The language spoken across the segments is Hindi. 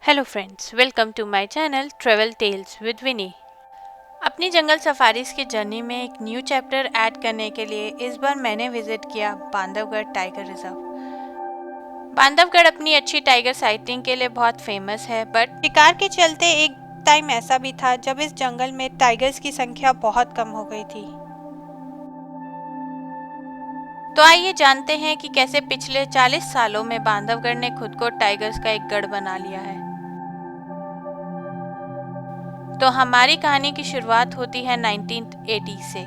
Hello friends, welcome to my channel travel tales with Vini. अपनी जंगल सफारीज की जर्नी में एक न्यू चैप्टर ऐड करने के लिए इस बार मैंने विजिट किया बांधवगढ़ टाइगर रिजर्व। बांधवगढ़ अपनी अच्छी टाइगर साइटिंग के लिए बहुत फेमस है, बट शिकार के चलते एक टाइम ऐसा भी था जब इस जंगल में टाइगर्स की संख्या बहुत कम हो गई थी। तो आइए जानते हैं कि कैसे पिछले 40 सालों में बांधवगढ़ ने खुद को टाइगर्स का एक गढ़ बना लिया है। तो हमारी कहानी की शुरुआत होती है 1980 से।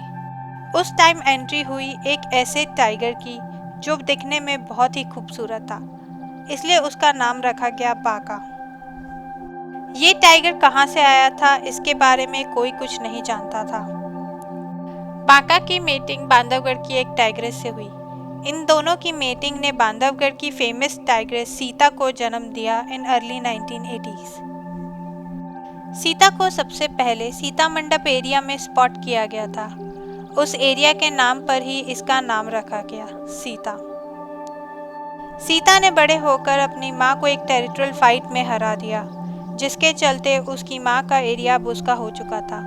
उस टाइम एंट्री हुई एक ऐसे टाइगर की जो दिखने में बहुत ही खूबसूरत था, इसलिए उसका नाम रखा गया बाका। ये टाइगर कहाँ से आया था इसके बारे में कोई कुछ नहीं जानता था। बाका की मीटिंग बांधवगढ़ की एक टाइग्रेस से हुई। इन दोनों की मीटिंग ने बांधवगढ़ की फेमस टाइग्रेस सीता को जन्म दिया इन अर्ली 1980s। सीता को सबसे पहले सीता मंडप एरिया में स्पॉट किया गया था। उस एरिया के नाम पर ही इसका नाम रखा गया, सीता। सीता ने बड़े होकर अपनी मां को एक टेरिटोरियल फाइट में हरा दिया, जिसके चलते उसकी मां का एरिया अब उसका हो चुका था।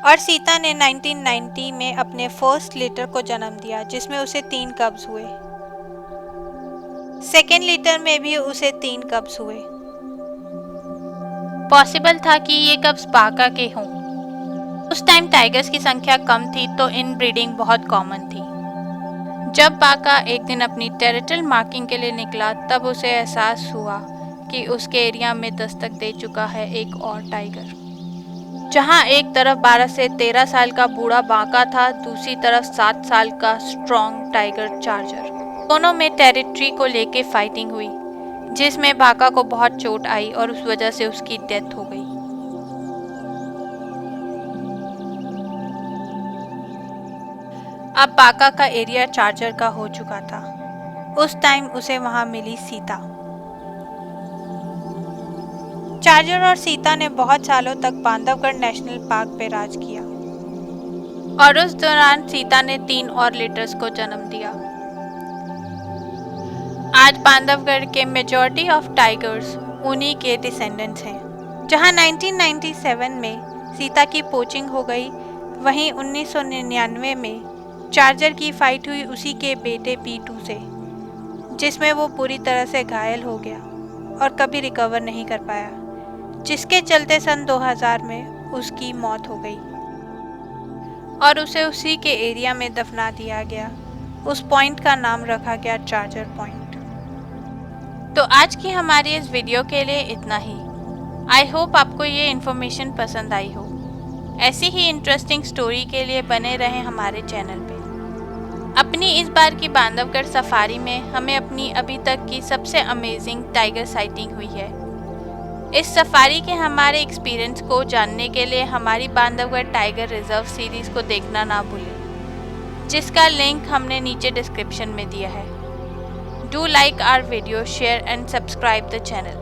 और सीता ने 1990 में अपने फर्स्ट लिटर को जन्म दिया, जिसमें उसे 3 कब्ज हुए। सेकेंड लिटर में भी उसे 3 कब्ज हुए। पॉसिबल था कि ये कब्ज बाका के हों। उस टाइम टाइगर्स की संख्या कम थी, तो इन ब्रीडिंग बहुत कॉमन थी। जब बाका एक दिन अपनी टेरिटोरियल मार्किंग के लिए निकला, तब उसे एहसास हुआ कि उसके एरिया में दस्तक दे चुका है एक और टाइगर। जहां एक तरफ 12 से 13 साल का बूढ़ा बाका था, दूसरी तरफ 7 साल का स्ट्रॉन्ग टाइगर चार्जर। दोनों में टेरिटरी को लेके फाइटिंग हुई, जिसमें बाका को बहुत चोट आई और उस वजह से उसकी डेथ हो गई। अब बाका का एरिया चार्जर का हो चुका था। उस टाइम उसे वहां मिली सीता। चार्जर और सीता ने बहुत सालों तक बांधवगढ़ नेशनल पार्क पे राज किया, और उस दौरान सीता ने 3 और लिटर्स को जन्म दिया। आज बांधवगढ़ के मेजॉरिटी ऑफ टाइगर्स उन्हीं के डिसेंडेंट्स हैं। जहां 1997 में सीता की पोचिंग हो गई, वहीं 1999 में चार्जर की फाइट हुई उसी के बेटे पीटू से, जिसमें वो पूरी तरह से घायल हो गया और कभी रिकवर नहीं कर पाया, जिसके चलते सन 2000 में उसकी मौत हो गई और उसे उसी के एरिया में दफना दिया गया। उस पॉइंट का नाम रखा गया चार्जर पॉइंट। तो आज की हमारी इस वीडियो के लिए इतना ही। आई होप आपको ये इन्फॉर्मेशन पसंद आई हो। ऐसी ही इंटरेस्टिंग स्टोरी के लिए बने रहें हमारे चैनल पे। अपनी इस बार की बांधवगढ़ सफारी में हमें अपनी अभी तक की सबसे अमेजिंग टाइगर साइटिंग हुई है। इस सफारी के हमारे एक्सपीरियंस को जानने के लिए हमारी बांधवगढ़ टाइगर रिजर्व सीरीज को देखना ना भूलें, जिसका लिंक हमने नीचे डिस्क्रिप्शन में दिया है। Do like our video, share and subscribe the channel.